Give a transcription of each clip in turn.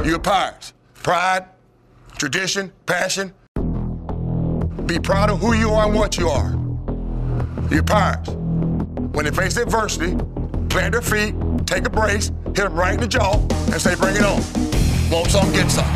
You're Pirates. Pride, tradition, passion. Be proud of who you are and what you are. You're Pirates. When they face adversity, plant their feet, take a brace, hit them right in the jaw, and say, bring it on. Want some, get some.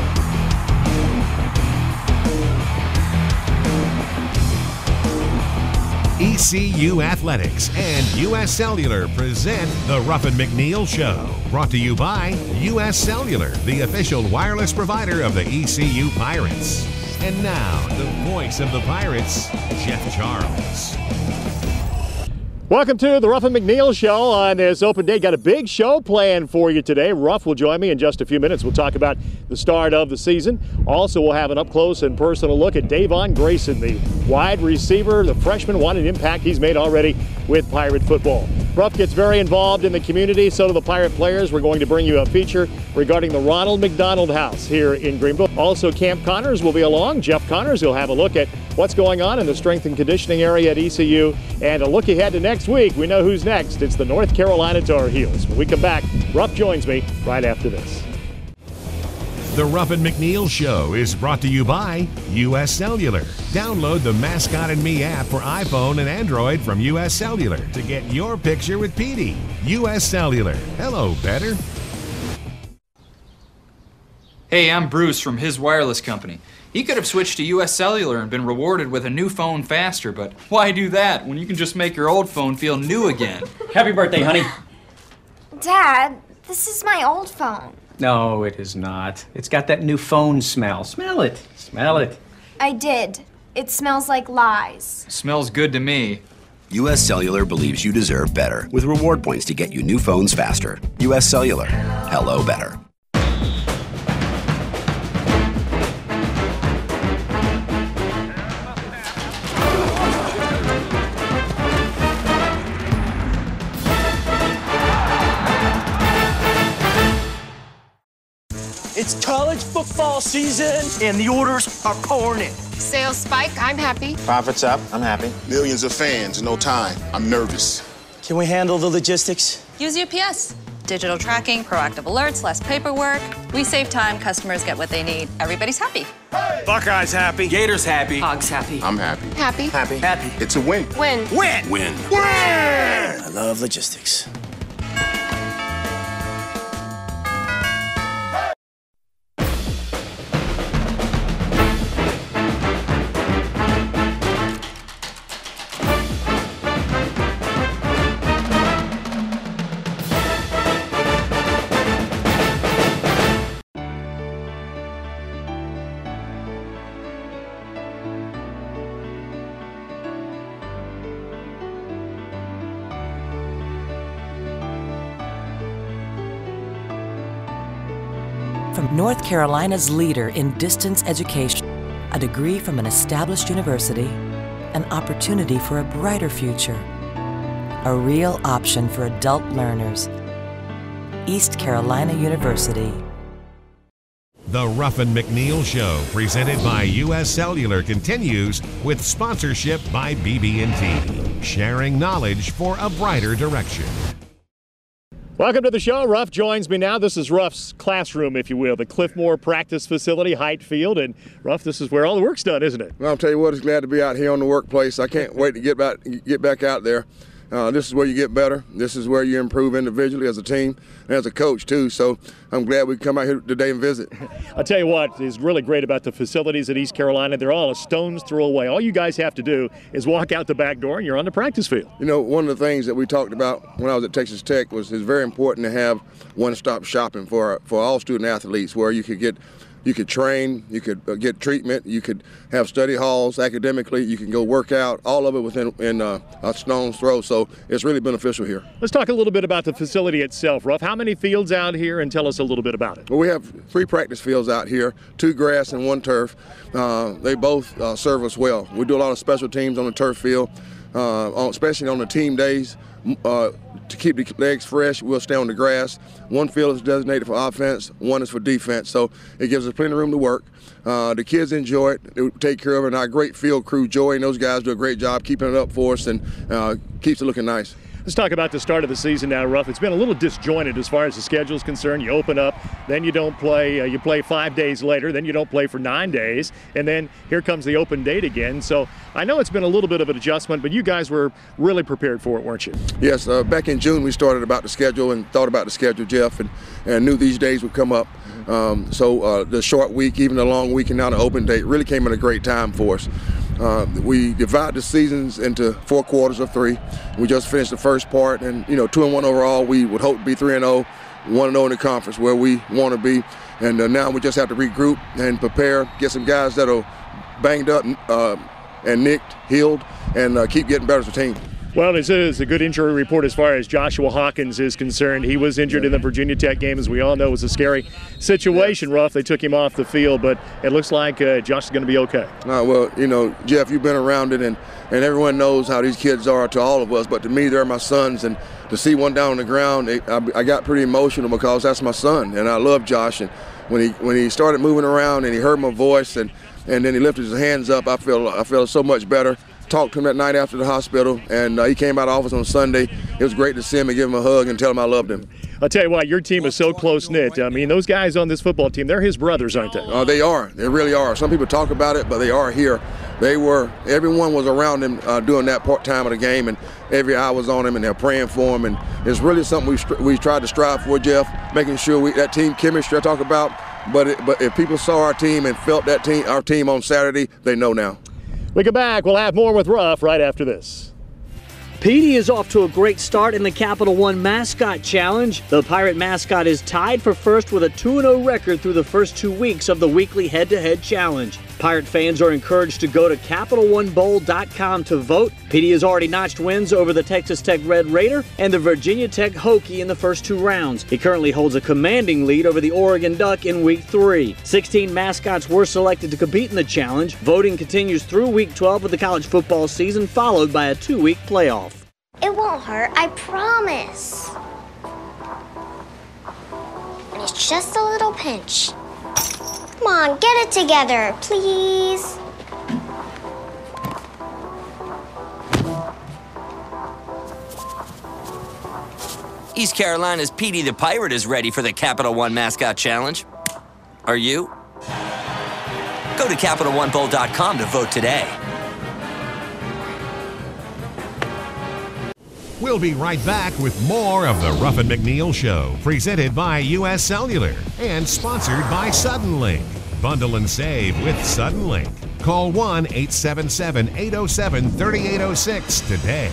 ECU Athletics and U.S. Cellular present the Ruffin McNeill Show. Brought to you by U.S. Cellular, the official wireless provider of the ECU Pirates. And now, the voice of the Pirates, Jeff Charles. Welcome to the Ruffin McNeill Show on this open day. Got a big show planned for you today. Ruff will join me in just a few minutes. We'll talk about the start of the season. Also, we'll have an up-close and personal look at Davon Grayson, the wide receiver, the freshman. What an impact he's made already with Pirate football. Ruff gets very involved in the community, so do the Pirate players. We're going to bring you a feature regarding the Ronald McDonald House here in Greenville. Also, Camp Connors will be along. Jeff Connors will have a look at what's going on in the strength and conditioning area at ECU, and a look ahead to next week. We know who's next. It's the North Carolina Tar Heels. When we come back, Ruff joins me right after this. The Ruffin McNeill Show is brought to you by U.S. Cellular. Download the Mascot and Me app for iPhone and Android from U.S. Cellular to get your picture with Petey. U.S. Cellular. Hello, better. Hey, I'm Bruce from his wireless company. He could have switched to U.S. Cellular and been rewarded with a new phone faster, but why do that when you can just make your old phone feel new again? Happy birthday, honey. Dad, this is my old phone. No, it is not. It's got that new phone smell. Smell it. Smell it. I did. It smells like lies. Smells good to me. U.S. Cellular believes you deserve better with reward points to get you new phones faster. U.S. Cellular. Hello, better. It's college football season, and the orders are pouring in. Sales spike, I'm happy. Profits up, I'm happy. Millions of fans in no time. I'm nervous. Can we handle the logistics? Use UPS. Digital tracking, proactive alerts, less paperwork. We save time, customers get what they need. Everybody's happy. Hey! Buckeyes happy. Gators happy. Hogs happy. I'm happy. Happy. Happy. Happy. It's a win. Win. Win. Win. Win! I love logistics. From North Carolina's leader in distance education, a degree from an established university, an opportunity for a brighter future, a real option for adult learners. East Carolina University. The Ruffin McNeill Show, presented by U.S. Cellular, continues with sponsorship by BB&T, sharing knowledge for a brighter direction. Welcome to the show. Ruff joins me now. This is Ruff's classroom, if you will, the Cliffmore practice facility, Height Field. And Ruff, this is where all the work's done, isn't it? Well, I'll tell you what, it's glad to be out here on the workplace. I can't wait to get back out there. This is where you get better. This is where you improve individually as a team and as a coach, too. So I'm glad we come out here today and visit. I'll tell you what is really great about the facilities at East Carolina. They're all a stone's throw away. All you guys have to do is walk out the back door and you're on the practice field. You know, one of the things that we talked about when I was at Texas Tech was it's very important to have one-stop shopping for all student athletes, where you could train, you could get treatment, you could have study halls academically, you can go work out, all of it within a stone's throw. So it's really beneficial here. Let's talk a little bit about the facility itself, Ruff. How many fields out here, and tell us a little bit about it? Well, we have 3 practice fields out here, 2 grass and 1 turf. They both serve us well. We do a lot of special teams on the turf field, especially on the team days. To keep the legs fresh, we'll stay on the grass. 1 field is designated for offense, 1 is for defense, so it gives us plenty of room to work. The kids enjoy it, they take care of it, and our great field crew, Joey and those guys do a great job keeping it up for us and keeps it looking nice. Let's talk about the start of the season now, Ruff. It's been a little disjointed as far as the schedule is concerned. You open up, then you don't play. You play 5 days later, then you don't play for 9 days, and then here comes the open date again. So I know it's been a little bit of an adjustment, but you guys were really prepared for it, weren't you? Yes, back in June we started about the schedule and thought about the schedule, Jeff, and knew these days would come up. So the short week, even the long week, and now the open date really came at a great time for us. We divide the seasons into 4 quarters of 3. We just finished the first part, and 2-1 overall. We would hope to be 3-0, 1-0 in the conference where we want to be. And now we just have to regroup and prepare, get some guys that are banged up and nicked, healed, and keep getting better as a team. Well, this is a good injury report as far as Joshua Hawkins is concerned. He was injured in the Virginia Tech game, as we all know. It was a scary situation, Ruff. They took him off the field, but it looks like Josh is going to be okay. Well, Jeff, you've been around it, and everyone knows how these kids are to all of us, but to me, they're my sons, and to see one down on the ground, I got pretty emotional because that's my son, and I love Josh. And when he started moving around and he heard my voice, and then he lifted his hands up, I felt so much better. Talked to him that night after the hospital, and he came out of office on Sunday. It was great to see him and give him a hug and tell him I loved him. I'll tell you what, your team is so close-knit. I mean, those guys on this football team, they're his brothers, aren't they? They are. They really are. Some people talk about it, but they are here. Everyone was around him during that time of the game, and every eye was on him, and they're praying for him. And it's really something we tried to strive for, Jeff, making sure that team chemistry I talk about. But if people saw our team and felt our team on Saturday, they know now. We come back. We'll have more with Ruff right after this. Petey is off to a great start in the Capital One Mascot Challenge. The Pirate mascot is tied for first with a 2-0 record through the first 2 weeks of the weekly head-to-head challenge. Pirate fans are encouraged to go to CapitalOneBowl.com to vote. Petey has already notched wins over the Texas Tech Red Raider and the Virginia Tech Hokie in the first 2 rounds. He currently holds a commanding lead over the Oregon Duck in Week 3. 16 mascots were selected to compete in the challenge. Voting continues through Week 12 of the college football season, followed by a 2-week playoff. It won't hurt, I promise. And it's just a little pinch. Come on, get it together, please. East Carolina's Petey the Pirate is ready for the Capital One Mascot Challenge. Are you? Go to CapitalOneBowl.com to vote today. We'll be right back with more of the Ruffin McNeill Show, presented by U.S. Cellular and sponsored by Suddenlink. Bundle and save with Suddenlink. Call 1-877-807-3806 today.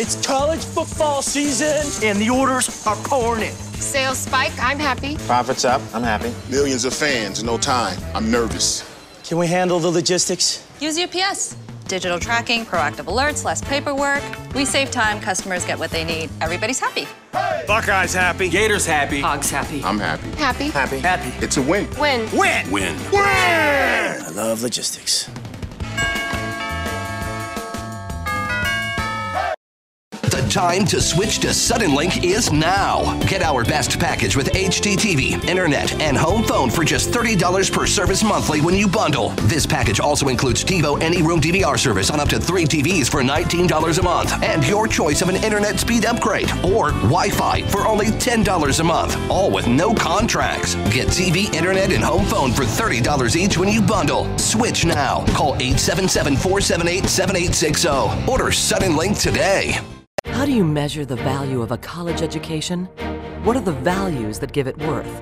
It's college football season, and the orders are pouring in. Sales spike, I'm happy. Profits up, I'm happy. Millions of fans in no time, I'm nervous. Can we handle the logistics? Use UPS. Digital tracking, proactive alerts, less paperwork. We save time, customers get what they need. Everybody's happy. Hey! Buckeyes happy. Gators happy. Hogs happy. I'm happy. Happy. Happy. Happy. It's a win. Win. Win. Win. Win! I love logistics. The time to switch to Suddenlink is now. Get our best package with HDTV, internet, and home phone for just $30 per service monthly when you bundle. This package also includes TiVo Any-Room DVR service on up to 3 TVs for $19 a month, and your choice of an internet speed upgrade or Wi-Fi for only $10 a month, all with no contracts. Get TV, internet, and home phone for $30 each when you bundle. Switch now. Call 877-478-7860. Order Suddenlink today. How do you measure the value of a college education? What are the values that give it worth?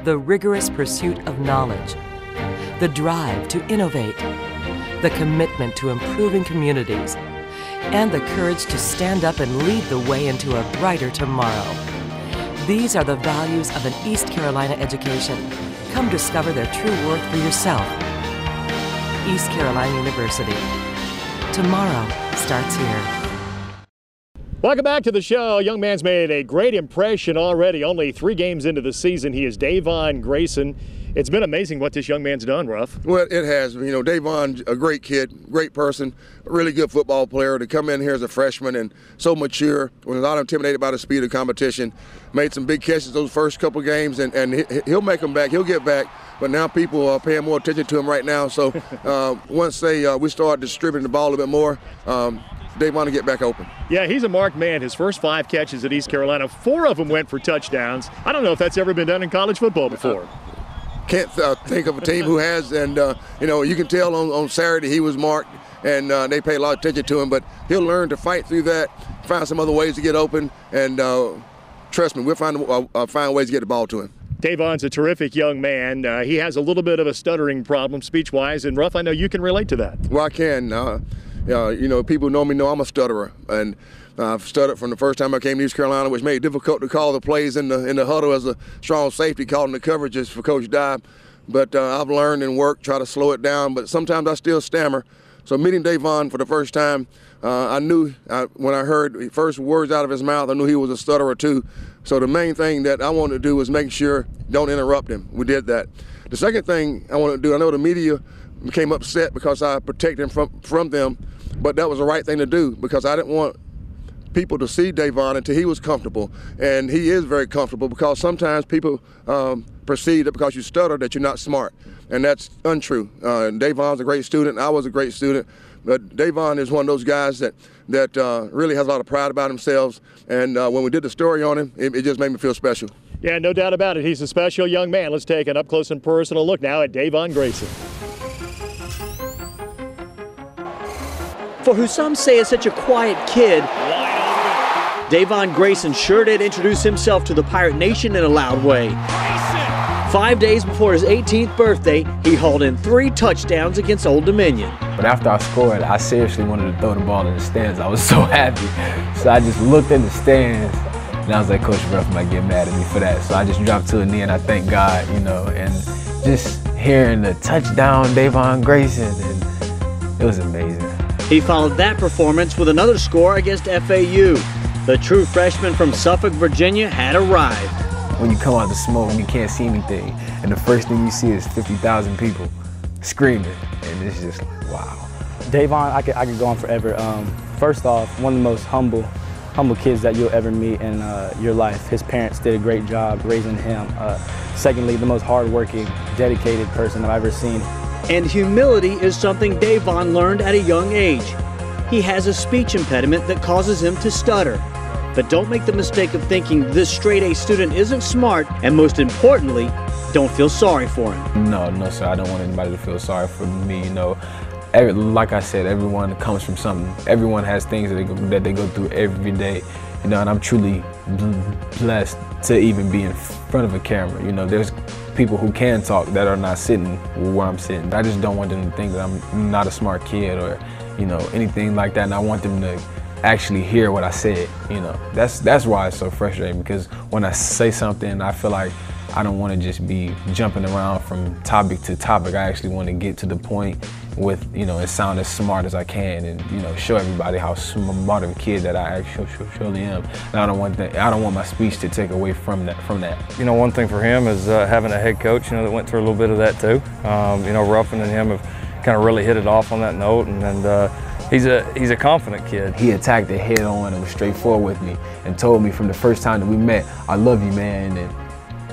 The rigorous pursuit of knowledge, the drive to innovate, the commitment to improving communities, and the courage to stand up and lead the way into a brighter tomorrow. These are the values of an East Carolina education. Come discover their true worth for yourself. East Carolina University. Tomorrow starts here. Welcome back to the show. Young man's made a great impression already. Only 3 games into the season. He is Davon Grayson. It's been amazing what this young man's done, Ruff. Well, it has. You know, Davon, a great kid, great person, a really good football player. To come in here as a freshman and so mature, was not intimidated by the speed of competition. Made some big catches those first couple games, and he'll make them back. He'll get back. But now people are paying more attention to him right now. So once we start distributing the ball a little bit more, Davon to get back open. Yeah, he's a marked man. His first 5 catches at East Carolina, 4 of them went for touchdowns. I don't know if that's ever been done in college football before. Can't think of a team who has, and you know, you can tell on Saturday he was marked, and they pay a lot of attention to him, but he'll learn to fight through that, find some other ways to get open, and trust me, we'll find ways to get the ball to him. Davon's a terrific young man. He has a little bit of a stuttering problem speech-wise, and Ruff, I know you can relate to that. Well, I can. You know, people know me know I'm a stutterer, and I've stuttered from the first time I came to East Carolina, which made it difficult to call the plays in the huddle as a strong safety, calling the coverages for Coach Dye. But I've learned and worked, try to slow it down, but sometimes I still stammer. So meeting Davon for the first time, I knew when I heard the first words out of his mouth, I knew he was a stutterer too. So the main thing that I wanted to do was make sure don't interrupt him. We did that. The second thing I wanted to do, I know the media became upset because I protected him from them, but that was the right thing to do because I didn't want people to see Davon until he was comfortable. And he is very comfortable because sometimes people perceive that because you stutter that you're not smart. And that's untrue. Davon's a great student. I was a great student. But Davon is one of those guys that really has a lot of pride about themselves. And when we did the story on him, it just made me feel special. Yeah, no doubt about it. He's a special young man. Let's take an up-close and personal look now at Davon Grayson. For who some say is such a quiet kid, Davon Grayson sure did introduce himself to the Pirate Nation in a loud way. 5 days before his 18th birthday, he hauled in 3 touchdowns against Old Dominion. But after I scored, I seriously wanted to throw the ball in the stands. I was so happy. So I just looked in the stands, and I was like, Coach Ruff might get mad at me for that. So I just dropped to a knee, and I thank God, you know, and just hearing the touchdown, Davon Grayson, and it was amazing. He followed that performance with another score against FAU. The true freshman from Suffolk, Virginia had arrived. When you come out the smoke and you can't see anything, and the first thing you see is 50,000 people screaming, and it's just like, wow. Davon, I could go on forever. First off, one of the most humble kids that you'll ever meet in your life. His parents did a great job raising him. Secondly, the most hardworking, dedicated person I've ever seen. And humility is something Davon learned at a young age. He has a speech impediment that causes him to stutter. But don't make the mistake of thinking this straight-A student isn't smart, and most importantly, don't feel sorry for him. No, sir, I don't want anybody to feel sorry for me, you know. Like I said, everyone comes from something. Everyone has things that they go through every day, you know, and I'm truly blessed to even be in front of a camera. You know, there's people who can talk that are not sitting where I'm sitting. I just don't want them to think that I'm not a smart kid or, you know, anything like that, and I want them to actually hear what I said, you know. That's why it's so frustrating, because when I say something, I feel like I don't want to just be jumping around from topic to topic. I actually want to get to the point with, you know, and sound as smart as I can, and, you know, show everybody how smart of a kid that I actually am. And I don't want my speech to take away from that. You know, one thing for him is having a head coach, you know, that went through a little bit of that too. You know, Ruffin and him have kind of really hit it off on that note, and he's a confident kid. He attacked it head on and was straightforward with me and told me from the first time that we met, I love you, man. And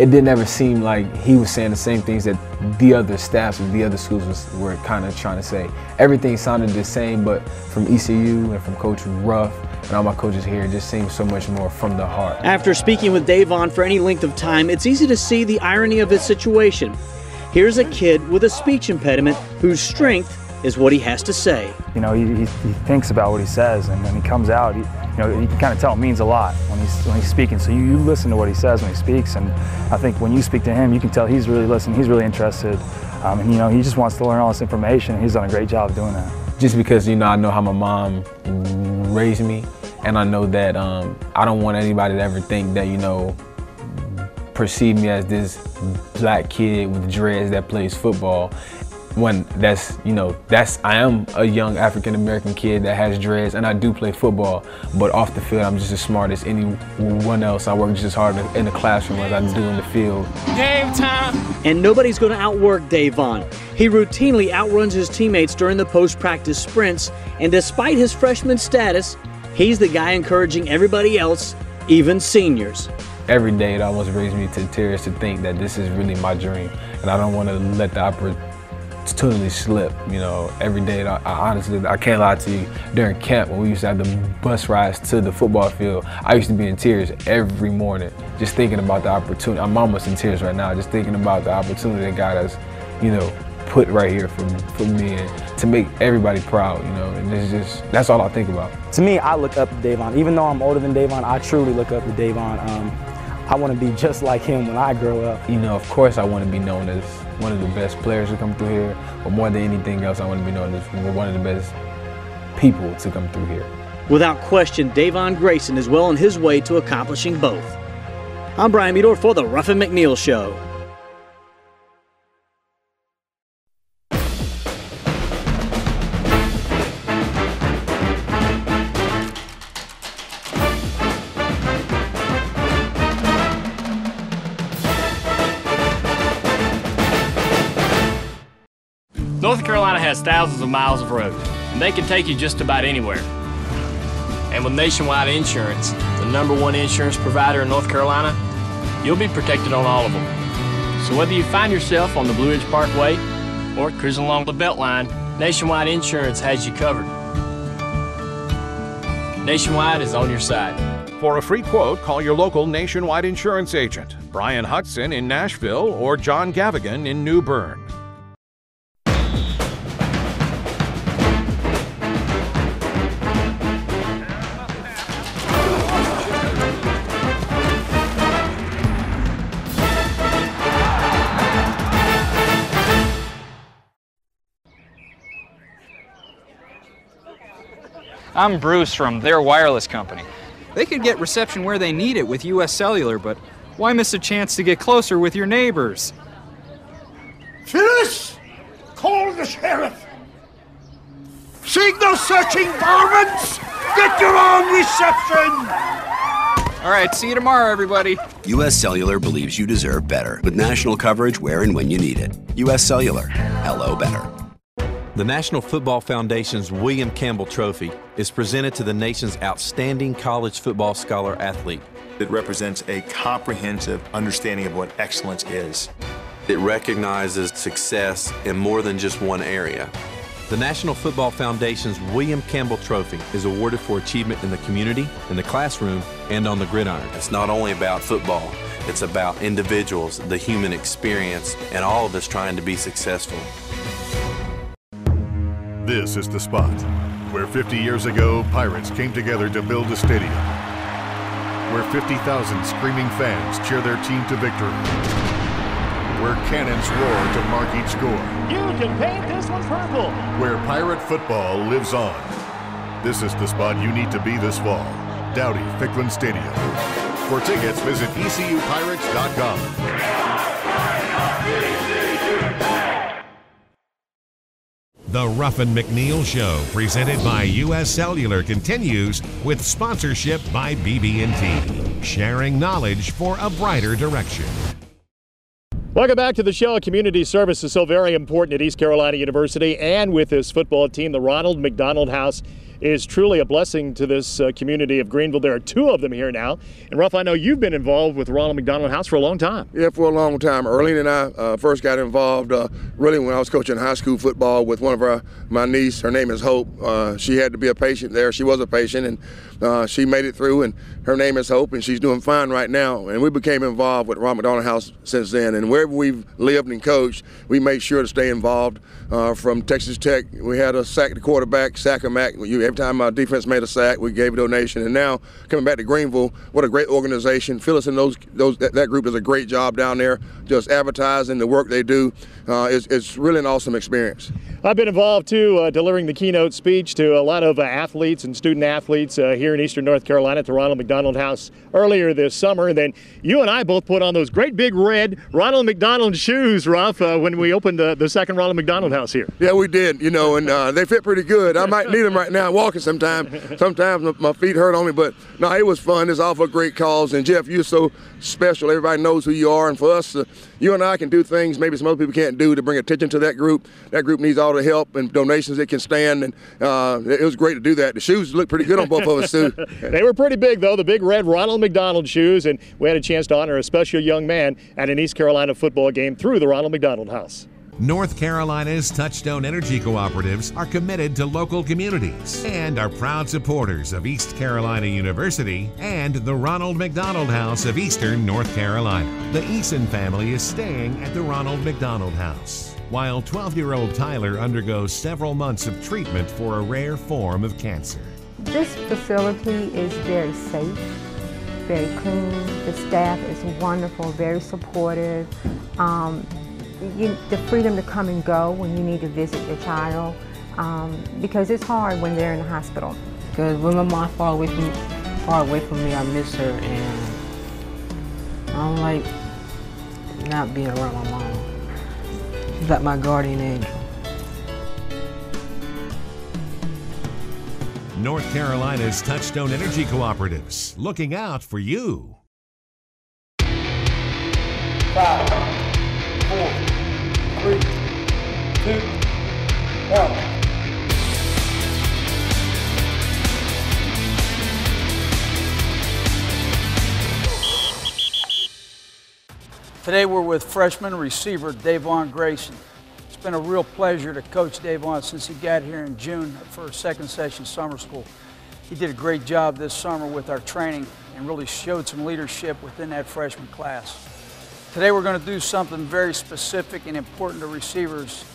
it didn't ever seem like he was saying the same things that the other staffs of the other schools were kind of trying to say. Everything sounded the same, but from ECU and from Coach Ruff and all my coaches here, it just seems so much more from the heart. After speaking with Davon for any length of time, it's easy to see the irony of his situation. Here's a kid with a speech impediment whose strength is what he has to say. You know, he thinks about what he says, and when he comes out, you can kind of tell it means a lot when he's speaking. So you listen to what he says when he speaks, and I think when you speak to him, you can tell he's really listening, he's really interested, and you know, he just wants to learn all this information, and he's done a great job of doing that. Just because, you know, I know how my mom raised me, and I know that I don't want anybody to ever think that, you know, perceive me as this black kid with dreads that plays football. one I am a young African American kid that has dreads, and I do play football, but off the field I'm just as smart as anyone else. I work just as hard in the classroom as I do in the field. Game time! And nobody's going to outwork Davon. He routinely outruns his teammates during the post-practice sprints, and despite his freshman status, he's the guy encouraging everybody else, even seniors. Every day it almost brings me to tears to think that this is really my dream, and I don't want to let the opportunity slip. Every day, I honestly, I can't lie to you, during camp when we used to have the bus rides to the football field, I used to be in tears every morning just thinking about the opportunity. I'm almost in tears right now just thinking about the opportunity that God has, put right here for me, and to make everybody proud, and that's all I think about. To me, I look up to Davon. Even though I'm older than Davon, I truly look up to Davon. I want to be just like him when I grow up. Of course I want to be known as one of the best players to come through here, but more than anything else, I want to be known as one of the best people to come through here. Without question, Davon Grayson is well on his way to accomplishing both. I'm Brian Meador for the Ruffin McNeill Show. North Carolina has thousands of miles of road, and they can take you just about anywhere. And with Nationwide Insurance, the #1 insurance provider in North Carolina, you'll be protected on all of them. So whether you find yourself on the Blue Ridge Parkway or cruising along the Beltline, Nationwide Insurance has you covered. Nationwide is on your side. For a free quote, call your local Nationwide Insurance agent, Brian Hudson in Nashville or John Gavigan in New Bern. I'm Bruce from their wireless company. They could get reception where they need it with U.S. Cellular, but why miss a chance to get closer with your neighbors? Phyllis! Call the sheriff! Signal searching varmints! Get your own reception! All right, see you tomorrow, everybody. U.S. Cellular believes you deserve better, with national coverage where and when you need it. U.S. Cellular. Hello better. The National Football Foundation's William Campbell Trophy is presented to the nation's outstanding college football scholar athlete. It represents a comprehensive understanding of what excellence is. It recognizes success in more than just one area. The National Football Foundation's William Campbell Trophy is awarded for achievement in the community, in the classroom, and on the gridiron. It's not only about football, it's about individuals, the human experience, and all of us trying to be successful. This is the spot where 50 years ago, Pirates came together to build a stadium, where 50,000 screaming fans cheer their team to victory, where cannons roar to mark each score. You can paint this one purple. Where Pirate football lives on. This is the spot you need to be this fall. Dowdy Ficklin Stadium. For tickets, visit ECUPirates.com. The Ruffin McNeill Show, presented by U.S. Cellular, continues with sponsorship by BB&T, sharing knowledge for a brighter direction. Welcome back to the show. Community service is so very important at East Carolina University, and with this football team, the Ronald McDonald House is truly a blessing to this community of Greenville. There are two of them here now. And Ruff, I know you've been involved with the Ronald McDonald House for a long time. Yeah, for a long time. Erlene and I first got involved really when I was coaching high school football with one of my niece. Her name is Hope. She had to be a patient there. She was a patient, and she made it through, and her name is Hope, and she's doing fine right now. And we became involved with Ronald McDonald House since then. And wherever we've lived and coached, we made sure to stay involved. From Texas Tech, we had a sack the quarterback, sack a Mac. Every time our defense made a sack, we gave a donation. And now coming back to Greenville, what a great organization. Phyllis and that group does a great job down there, just advertising the work they do. It's really an awesome experience. I've been involved, too, delivering the keynote speech to a lot of athletes and student athletes here in Eastern North Carolina at the Ronald McDonald House earlier this summer. And then you and I both put on those great big red Ronald McDonald shoes, Ruff, when we opened the second Ronald McDonald House here. Yeah, we did, you know, and they fit pretty good. I might need them right now walking sometime. Sometimes my feet hurt on me, but no, it was fun. It's all for a great cause. And Jeff, you're so special. Everybody knows who you are. And for us, you and I can do things maybe some other people can't do to bring attention to that group. That group needs all the help and donations it can stand. And it was great to do that. The shoes look pretty good on both of us, too. They were pretty big, though, the big red Ronald McDonald shoes. And we had a chance to honor a special young man at an East Carolina football game through the Ronald McDonald House. North Carolina's Touchstone Energy Cooperatives are committed to local communities and are proud supporters of East Carolina University and the Ronald McDonald House of Eastern North Carolina. The Eason family is staying at the Ronald McDonald House, while 12-year-old Tyler undergoes several months of treatment for a rare form of cancer. This facility is very safe, very clean. The staff is wonderful, very supportive. The freedom to come and go when you need to visit your child, because it's hard when they're in the hospital. Because when my mom far away from me, I miss her, and I don't like not being around my mom. She's like my guardian angel. North Carolina's Touchstone Energy Cooperatives, looking out for you. 5, 4, 3, 2, 1. Today we're with freshman receiver Davon Grayson. It's been a real pleasure to coach Davon since he got here in June for second session summer school. He did a great job this summer with our training and really showed some leadership within that freshman class. Today we're going to do something very specific and important to receivers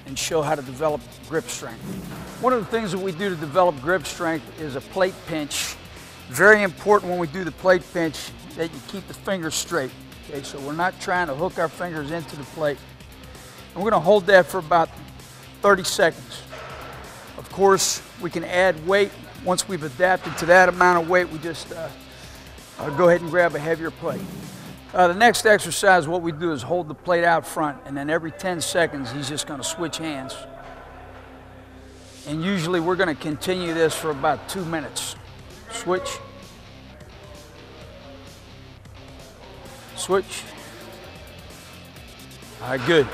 and show how to develop grip strength. One of the things that we do to develop grip strength is a plate pinch. Very important when we do the plate pinch that you keep the fingers straight. Okay, so we're not trying to hook our fingers into the plate. And we're going to hold that for about 30 seconds. Of course, we can add weight. Once we've adapted to that amount of weight, we just go ahead and grab a heavier plate. The next exercise, what we do is hold the plate out front, and then every 10 seconds, he's just going to switch hands. And usually we're going to continue this for about 2 minutes. Switch. Switch. All right, good.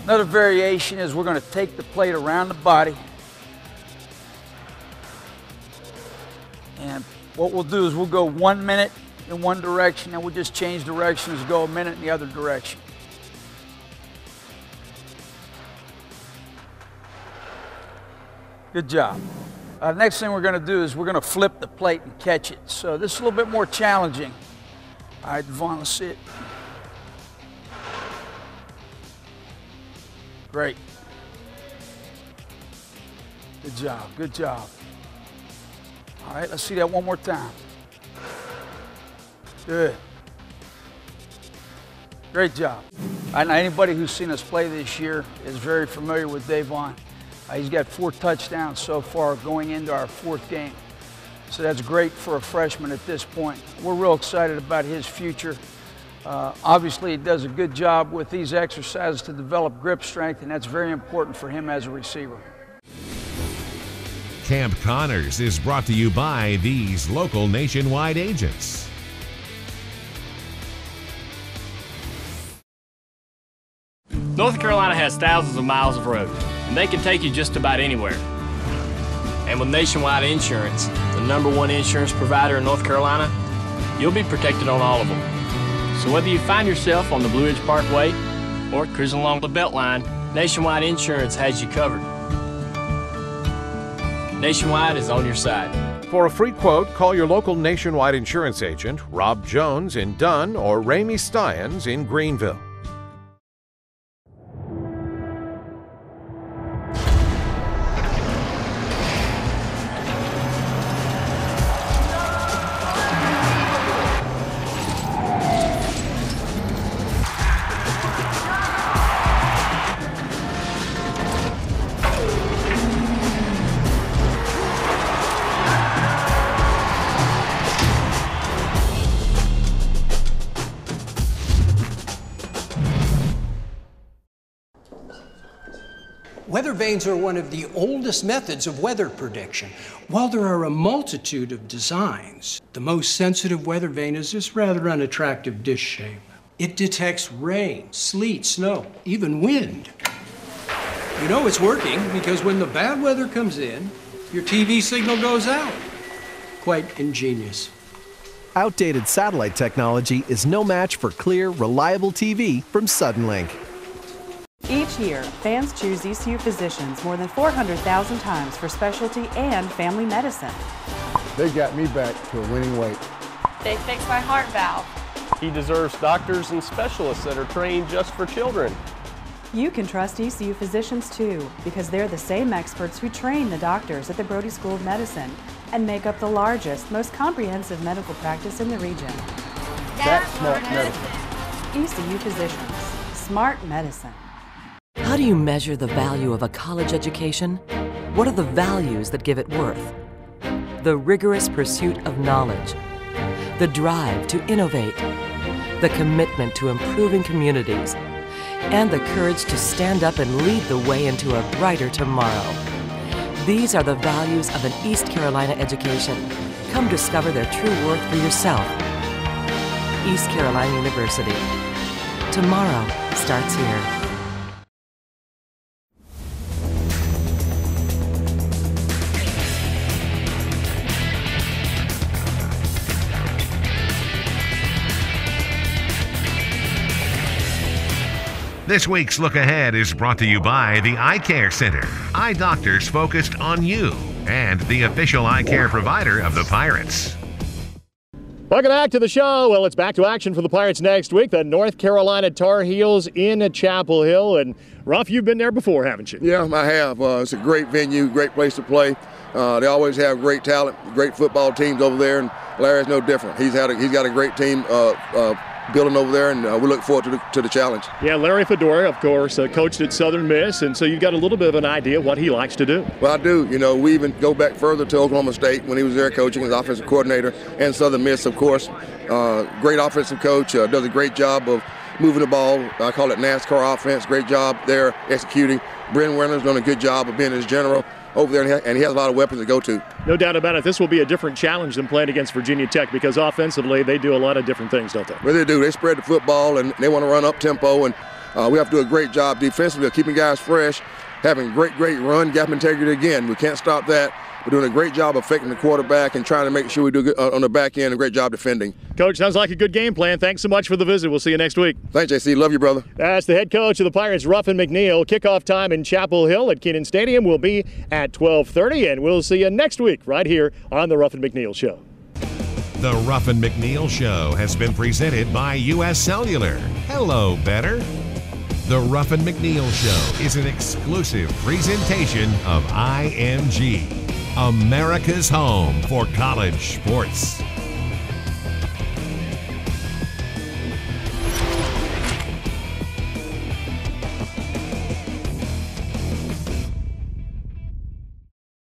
Another variation is we're going to take the plate around the body. And what we'll do is we'll go 1 minute in one direction, and we'll just change directions, go a minute in the other direction. Good job. Next thing we're going to do is we're going to flip the plate and catch it. So this is a little bit more challenging. All right, Devon, let's see it. Great. Good job, good job. All right, let's see that one more time. Good. Great job. I know anybody who's seen us play this year is very familiar with Davon. He's got 4 touchdowns so far going into our 4th game. So that's great for a freshman at this point. We're real excited about his future. Obviously, he does a good job with these exercises to develop grip strength, and that's very important for him as a receiver. Camp Connors is brought to you by these local nationwide agents. North Carolina has thousands of miles of road, and they can take you just about anywhere. And with Nationwide Insurance, the #1 insurance provider in North Carolina, you'll be protected on all of them. So whether you find yourself on the Blue Ridge Parkway or cruising along the Beltline, Nationwide Insurance has you covered. Nationwide is on your side. For a free quote, call your local Nationwide insurance agent, Rob Jones in Dunn or Ramey Stiens in Greenville. Weather vanes are one of the oldest methods of weather prediction. While there are a multitude of designs, the most sensitive weather vane is this rather unattractive dish shape. It detects rain, sleet, snow, even wind. You know it's working because when the bad weather comes in, your TV signal goes out. Quite ingenious. Outdated satellite technology is no match for clear, reliable TV from Suddenlink. Each year, fans choose ECU physicians more than 400,000 times for specialty and family medicine. They got me back to a winning weight. They fixed my heart valve. He deserves doctors and specialists that are trained just for children. You can trust ECU physicians too, because they're the same experts who train the doctors at the Brody School of Medicine and make up the largest, most comprehensive medical practice in the region. That's smart medicine. ECU physicians. Smart medicine. How do you measure the value of a college education? What are the values that give it worth? The rigorous pursuit of knowledge, the drive to innovate, the commitment to improving communities, and the courage to stand up and lead the way into a brighter tomorrow. These are the values of an East Carolina education. Come discover their true worth for yourself. East Carolina University. Tomorrow starts here. This week's Look Ahead is brought to you by the Eye Care Center. Eye doctors focused on you and the official eye care provider of the Pirates. Welcome back to the show. Well, it's back to action for the Pirates next week. The North Carolina Tar Heels in Chapel Hill. And, Ruff, you've been there before, haven't you? Yeah, I have. It's a great venue, great place to play. They always have great talent, great football teams over there, and Larry's no different. He's got a great team building over there, and we look forward to the challenge. Yeah, Larry Fedora, of course, coached at Southern Miss, and so you've got a little bit of an idea what he likes to do. Well, I do. You know, we even go back further to Oklahoma State when he was there coaching as offensive coordinator, and Southern Miss, of course. Great offensive coach, does a great job of moving the ball. I call it NASCAR offense. Great job there executing. Bryn Werner's done a good job of being his general over there, and he has a lot of weapons to go to. No doubt about it. This will be a different challenge than playing against Virginia Tech because offensively they do a lot of different things, don't they? Well, they do. They spread the football, and they want to run up tempo, and we have to do a great job defensively of keeping guys fresh, having great run, gap integrity again. We can't stop that. We're doing a great job of affecting the quarterback and trying to make sure we do good on the back end, a great job defending. Coach, sounds like a good game plan. Thanks so much for the visit. We'll see you next week. Thanks, JC. Love you, brother. That's the head coach of the Pirates, Ruffin McNeill. Kickoff time in Chapel Hill at Kenan Stadium will be at 12:30, and we'll see you next week right here on the Ruffin McNeill Show. The Ruffin McNeill Show has been presented by U.S. Cellular. Hello, better. The Ruffin McNeill Show is an exclusive presentation of IMG, America's home for college sports.